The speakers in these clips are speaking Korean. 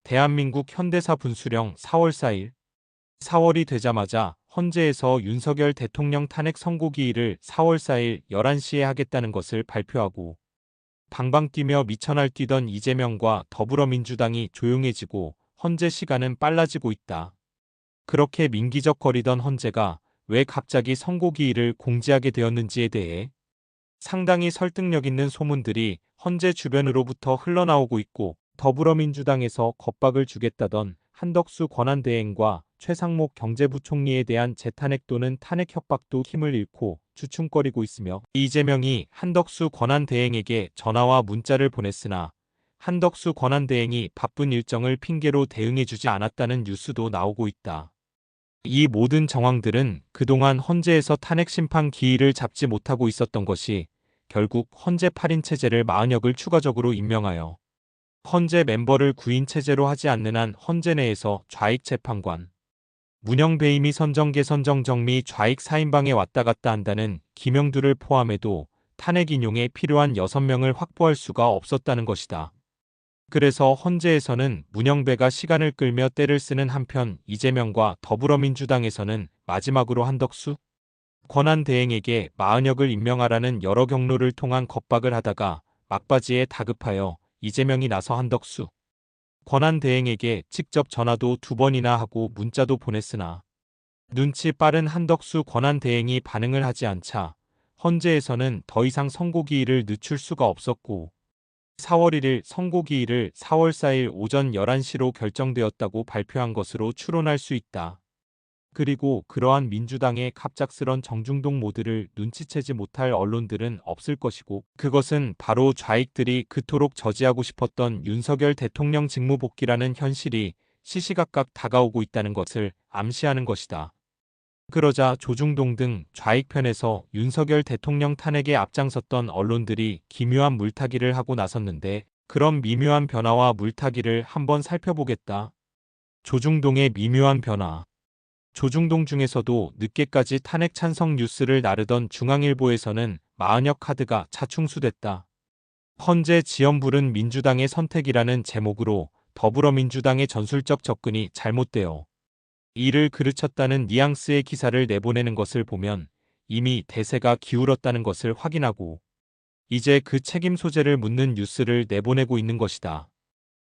대한민국 현대사 분수령 4월 4일 4월이 되자마자 헌재에서 윤석열 대통령 탄핵 선고기일을 4월 4일 11시에 하겠다는 것을 발표하고 방방 뛰며 미쳐날 뛰던 이재명과 더불어민주당이 조용해지고 헌재 시간은 빨라지고 있다. 그렇게 민기적거리던 헌재가 왜 갑자기 선고기일을 공지하게 되었는지에 대해 상당히 설득력 있는 소문들이 헌재 주변으로부터 흘러나오고 있고, 더불어민주당에서 겁박을 주겠다던 한덕수 권한대행과 최상목 경제부총리에 대한 재탄핵 또는 탄핵 협박도 힘을 잃고 주춤거리고 있으며, 이재명이 한덕수 권한대행에게 전화와 문자를 보냈으나 한덕수 권한대행이 바쁜 일정을 핑계로 대응해주지 않았다는 뉴스도 나오고 있다. 이 모든 정황들은 그동안 헌재에서 탄핵 심판 기일을 잡지 못하고 있었던 것이 결국 헌재 8인 체제를 40역을 추가적으로 임명하여 헌재 멤버를 9인 체제로 하지 않는 한 헌재 내에서 좌익 재판관, 문영배임이 선정계 선정정미 좌익 4인방에 왔다 갔다 한다는 김영두를 포함해도 탄핵 인용에 필요한 6명을 확보할 수가 없었다는 것이다. 그래서 헌재에서는 문영배가 시간을 끌며 때를 쓰는 한편, 이재명과 더불어민주당에서는 마지막으로 한덕수 권한대행에게 40역을 임명하라는 여러 경로를 통한 겁박을 하다가 막바지에 다급하여 이재명이 나서 한덕수 권한대행에게 직접 전화도 2번이나 하고 문자도 보냈으나 눈치 빠른 한덕수 권한대행이 반응을 하지 않자 헌재에서는 더 이상 선고기일을 늦출 수가 없었고 4월 1일 선고기일을 4월 4일 오전 11시로 결정되었다고 발표한 것으로 추론할 수 있다. 그리고 그러한 민주당의 갑작스런 정중동 모드를 눈치채지 못할 언론들은 없을 것이고, 그것은 바로 좌익들이 그토록 저지하고 싶었던 윤석열 대통령 직무 복귀라는 현실이 시시각각 다가오고 있다는 것을 암시하는 것이다. 그러자 조중동 등 좌익편에서 윤석열 대통령 탄핵에 앞장섰던 언론들이 기묘한 물타기를 하고 나섰는데, 그런 미묘한 변화와 물타기를 한번 살펴보겠다. 조중동의 미묘한 변화. 조중동 중에서도 늦게까지 탄핵 찬성 뉴스를 나르던 중앙일보에서는 40역 카드가 자충수됐다. 헌재 지연불은 민주당의 선택이라는 제목으로 더불어민주당의 전술적 접근이 잘못되어 이를 그르쳤다는 뉘앙스의 기사를 내보내는 것을 보면 이미 대세가 기울었다는 것을 확인하고 이제 그 책임 소재를 묻는 뉴스를 내보내고 있는 것이다.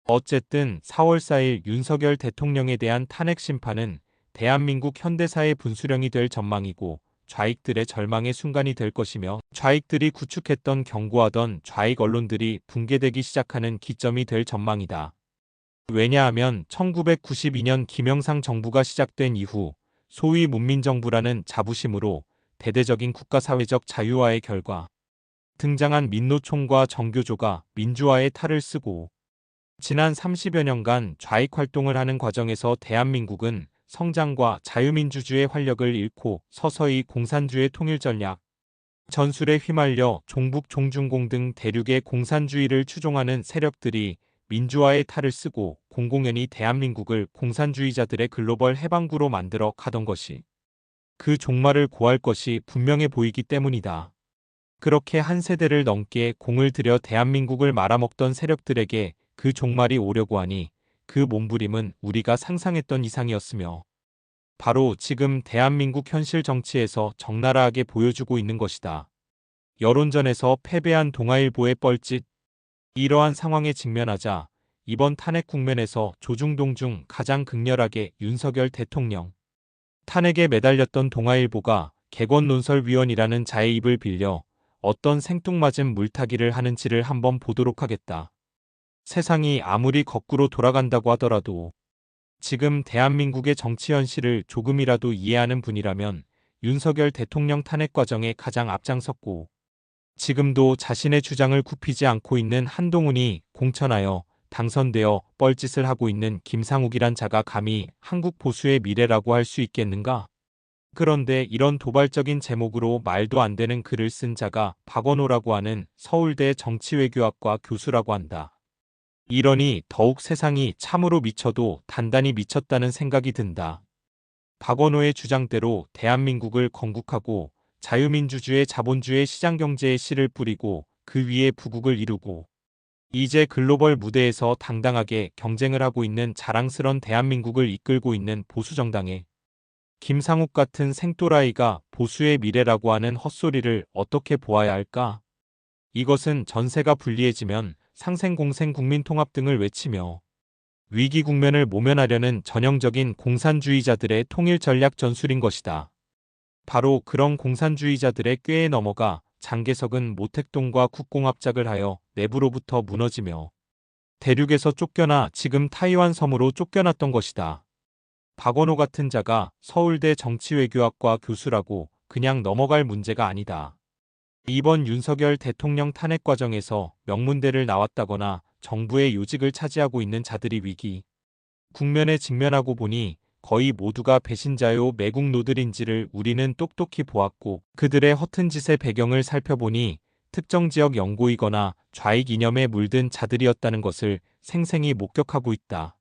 어쨌든 4월 4일 윤석열 대통령에 대한 탄핵 심판은 대한민국 현대사의 분수령이 될 전망이고 좌익들의 절망의 순간이 될 것이며, 좌익들이 구축했던 경고하던 좌익 언론들이 붕괴되기 시작하는 기점이 될 전망이다. 왜냐하면 1992년 김영삼 정부가 시작된 이후 소위 문민정부라는 자부심으로 대대적인 국가사회적 자유화의 결과 등장한 민노총과 정교조가 민주화의 탈을 쓰고 지난 30여 년간 좌익 활동을 하는 과정에서 대한민국은 성장과 자유민주주의의 활력을 잃고 서서히 공산주의 통일 전략, 전술에 휘말려 종북 종중공 등 대륙의 공산주의를 추종하는 세력들이 민주화의 탈을 쓰고 공공연히 대한민국을 공산주의자들의 글로벌 해방구로 만들어 가던 것이 그 종말을 고할 것이 분명해 보이기 때문이다. 그렇게 한 세대를 넘게 공을 들여 대한민국을 말아먹던 세력들에게 그 종말이 오려고 하니 그 몸부림은 우리가 상상했던 이상이었으며 바로 지금 대한민국 현실 정치에서 적나라하게 보여주고 있는 것이다. 여론전에서 패배한 동아일보의 뻘짓. 이러한 상황에 직면하자 이번 탄핵 국면에서 조중동 중 가장 극렬하게 윤석열 대통령 탄핵에 매달렸던 동아일보가 객원논설위원이라는 자의 입을 빌려 어떤 생뚱맞은 물타기를 하는지를 한번 보도록 하겠다. 세상이 아무리 거꾸로 돌아간다고 하더라도 지금 대한민국의 정치 현실을 조금이라도 이해하는 분이라면 윤석열 대통령 탄핵 과정에 가장 앞장섰고 지금도 자신의 주장을 굽히지 않고 있는 한동훈이 공천하여 당선되어 뻘짓을 하고 있는 김상욱이란 자가 감히 한국 보수의 미래라고 할 수 있겠는가? 그런데 이런 도발적인 제목으로 말도 안 되는 글을 쓴 자가 박원호라고 하는 서울대 정치외교학과 교수라고 한다. 이러니 더욱 세상이 참으로 미쳐도 단단히 미쳤다는 생각이 든다. 박원호의 주장대로 대한민국을 건국하고 자유민주주의 자본주의 시장경제의 씨를 뿌리고 그 위에 부국을 이루고 이제 글로벌 무대에서 당당하게 경쟁을 하고 있는 자랑스런 대한민국을 이끌고 있는 보수정당에 김상욱 같은 생또라이가 보수의 미래라고 하는 헛소리를 어떻게 보아야 할까? 이것은 전세가 불리해지면 상생공생 국민통합 등을 외치며 위기 국면을 모면하려는 전형적인 공산주의자들의 통일 전략 전술인 것이다. 바로 그런 공산주의자들의 꾀에 넘어가 장개석은 모택동과 국공합작을 하여 내부로부터 무너지며 대륙에서 쫓겨나 지금 타이완 섬으로 쫓겨났던 것이다. 박원호 같은 자가 서울대 정치외교학과 교수라고 그냥 넘어갈 문제가 아니다. 이번 윤석열 대통령 탄핵 과정에서 명문대를 나왔다거나 정부의 요직을 차지하고 있는 자들이 위기 국면에 직면하고 보니 거의 모두가 배신자요 매국노들인지를 우리는 똑똑히 보았고, 그들의 허튼 짓의 배경을 살펴보니 특정 지역 연고이거나 좌익 이념에 물든 자들이었다는 것을 생생히 목격하고 있다.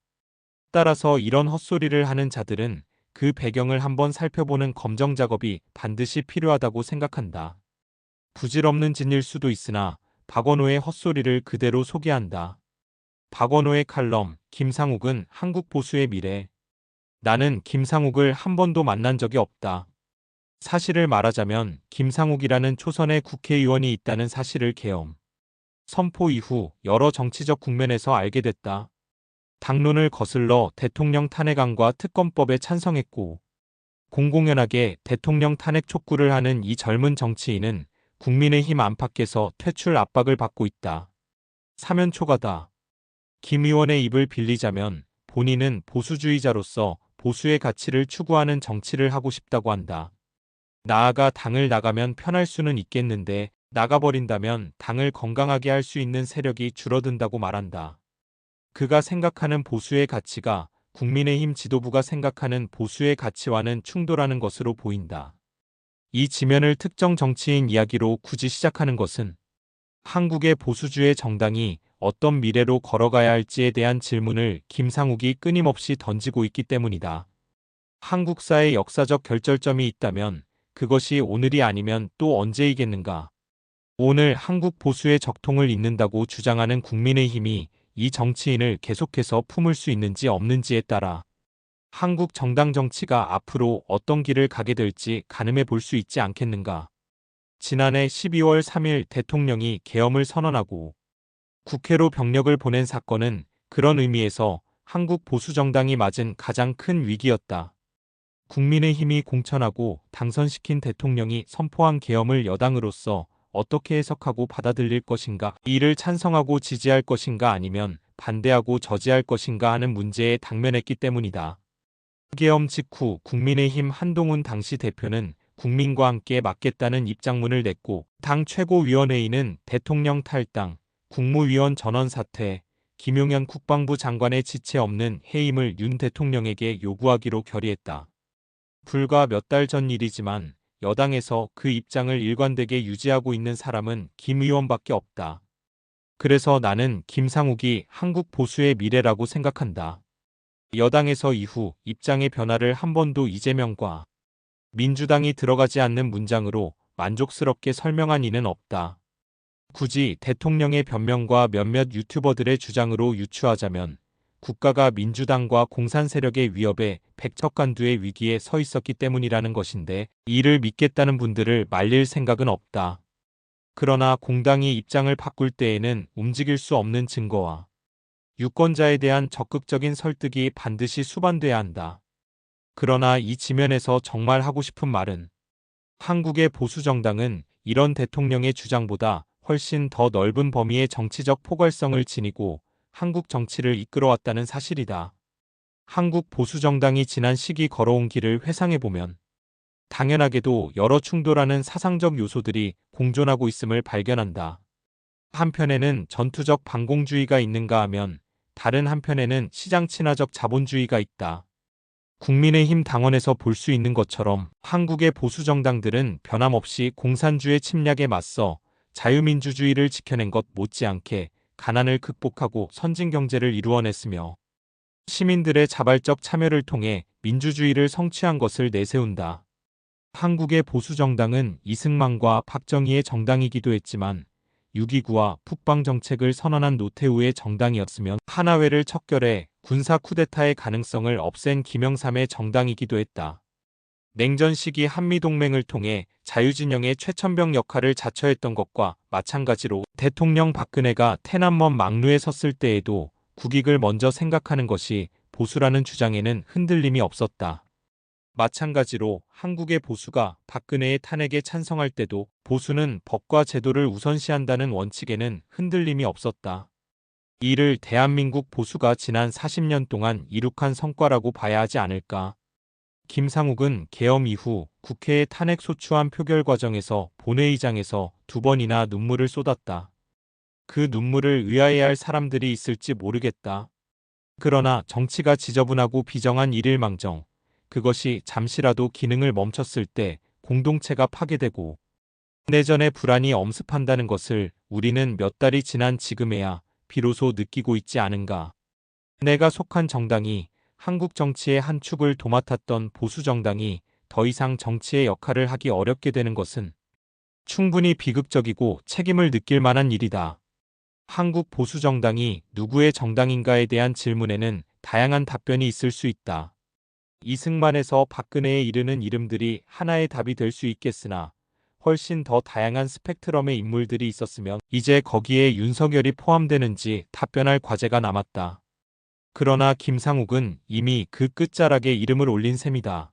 따라서 이런 헛소리를 하는 자들은 그 배경을 한번 살펴보는 검정 작업이 반드시 필요하다고 생각한다. 부질없는 진일 수도 있으나 박원호의 헛소리를 그대로 소개한다. 박원호의 칼럼, 김상욱은 한국 보수의 미래. 나는 김상욱을 한 번도 만난 적이 없다. 사실을 말하자면 김상욱이라는 초선의 국회의원이 있다는 사실을 계엄 선포 이후 여러 정치적 국면에서 알게 됐다. 당론을 거슬러 대통령 탄핵안과 특검법에 찬성했고 공공연하게 대통령 탄핵 촉구를 하는 이 젊은 정치인은 국민의힘 안팎에서 퇴출 압박을 받고 있다. 사면 초과다. 김 의원의 입을 빌리자면 본인은 보수주의자로서 보수의 가치를 추구하는 정치를 하고 싶다고 한다. 나아가 당을 나가면 편할 수는 있겠는데 나가버린다면 당을 건강하게 할 수 있는 세력이 줄어든다고 말한다. 그가 생각하는 보수의 가치가 국민의힘 지도부가 생각하는 보수의 가치와는 충돌하는 것으로 보인다. 이 지면을 특정 정치인 이야기로 굳이 시작하는 것은 한국의 보수주의 정당이 어떤 미래로 걸어가야 할지에 대한 질문을 김상욱이 끊임없이 던지고 있기 때문이다. 한국사의 역사적 결절점이 있다면 그것이 오늘이 아니면 또 언제이겠는가. 오늘 한국 보수의 적통을 잇는다고 주장하는 국민의힘이 이 정치인을 계속해서 품을 수 있는지 없는지에 따라 한국 정당 정치가 앞으로 어떤 길을 가게 될지 가늠해 볼 수 있지 않겠는가. 지난해 12월 3일 대통령이 계엄을 선언하고 국회로 병력을 보낸 사건은 그런 의미에서 한국 보수정당이 맞은 가장 큰 위기였다. 국민의힘이 공천하고 당선시킨 대통령이 선포한 계엄을 여당으로서 어떻게 해석하고 받아들일 것인가, 이를 찬성하고 지지할 것인가 아니면 반대하고 저지할 것인가 하는 문제에 당면했기 때문이다. 계엄 직후 국민의힘 한동훈 당시 대표는 국민과 함께 막겠다는 입장문을 냈고 당 최고위원회의는 대통령 탈당, 국무위원 전원 사퇴, 김용현 국방부 장관의 지체 없는 해임을 윤 대통령에게 요구하기로 결의했다. 불과 몇 달 전 일이지만 여당에서 그 입장을 일관되게 유지하고 있는 사람은 김 의원밖에 없다. 그래서 나는 김상욱이 한국 보수의 미래라고 생각한다. 여당에서 이후 입장의 변화를 한 번도 이재명과 민주당이 들어가지 않는 문장으로 만족스럽게 설명한 이는 없다. 굳이 대통령의 변명과 몇몇 유튜버들의 주장으로 유추하자면 국가가 민주당과 공산 세력의 위협에 백척간두의 위기에 서 있었기 때문이라는 것인데 이를 믿겠다는 분들을 말릴 생각은 없다. 그러나 공당이 입장을 바꿀 때에는 움직일 수 없는 증거와 유권자에 대한 적극적인 설득이 반드시 수반돼야 한다. 그러나 이 지면에서 정말 하고 싶은 말은 한국의 보수정당은 이런 대통령의 주장보다 훨씬 더 넓은 범위의 정치적 포괄성을 지니고 한국 정치를 이끌어왔다는 사실이다. 한국 보수정당이 지난 시기 걸어온 길을 회상해보면 당연하게도 여러 충돌하는 사상적 요소들이 공존하고 있음을 발견한다. 한편에는 전투적 반공주의가 있는가 하면 다른 한편에는 시장 친화적 자본주의가 있다. 국민의힘 당원에서 볼 수 있는 것처럼 한국의 보수정당들은 변함없이 공산주의 침략에 맞서 자유민주주의를 지켜낸 것 못지않게 가난을 극복하고 선진경제를 이루어냈으며 시민들의 자발적 참여를 통해 민주주의를 성취한 것을 내세운다. 한국의 보수정당은 이승만과 박정희의 정당이기도 했지만 6.29와 북방 정책을 선언한 노태우의 정당이었으면 하나회를 척결해 군사 쿠데타의 가능성을 없앤 김영삼의 정당이기도 했다. 냉전 시기 한미동맹을 통해 자유진영의 최천병 역할을 자처했던 것과 마찬가지로 대통령 박근혜가 태남먼 막루에 섰을 때에도 국익을 먼저 생각하는 것이 보수라는 주장에는 흔들림이 없었다. 마찬가지로 한국의 보수가 박근혜의 탄핵에 찬성할 때도 보수는 법과 제도를 우선시한다는 원칙에는 흔들림이 없었다. 이를 대한민국 보수가 지난 40년 동안 이룩한 성과라고 봐야 하지 않을까. 김상욱은 계엄 이후 국회에 탄핵 소추안 표결 과정에서 본회의장에서 2번이나 눈물을 쏟았다. 그 눈물을 의아해할 사람들이 있을지 모르겠다. 그러나 정치가 지저분하고 비정한 일일망정, 그것이 잠시라도 기능을 멈췄을 때 공동체가 파괴되고 내전의 불안이 엄습한다는 것을 우리는 몇 달이 지난 지금에야 비로소 느끼고 있지 않은가. 내가 속한 정당이 한국 정치의 한 축을 도맡았던 보수정당이 더 이상 정치의 역할을 하기 어렵게 되는 것은 충분히 비극적이고 책임을 느낄 만한 일이다. 한국 보수정당이 누구의 정당인가에 대한 질문에는 다양한 답변이 있을 수 있다. 이승만에서 박근혜에 이르는 이름들이 하나의 답이 될 수 있겠으나 훨씬 더 다양한 스펙트럼의 인물들이 있었으면 이제 거기에 윤석열이 포함되는지 답변할 과제가 남았다. 그러나 김상욱은 이미 그 끝자락에 이름을 올린 셈이다.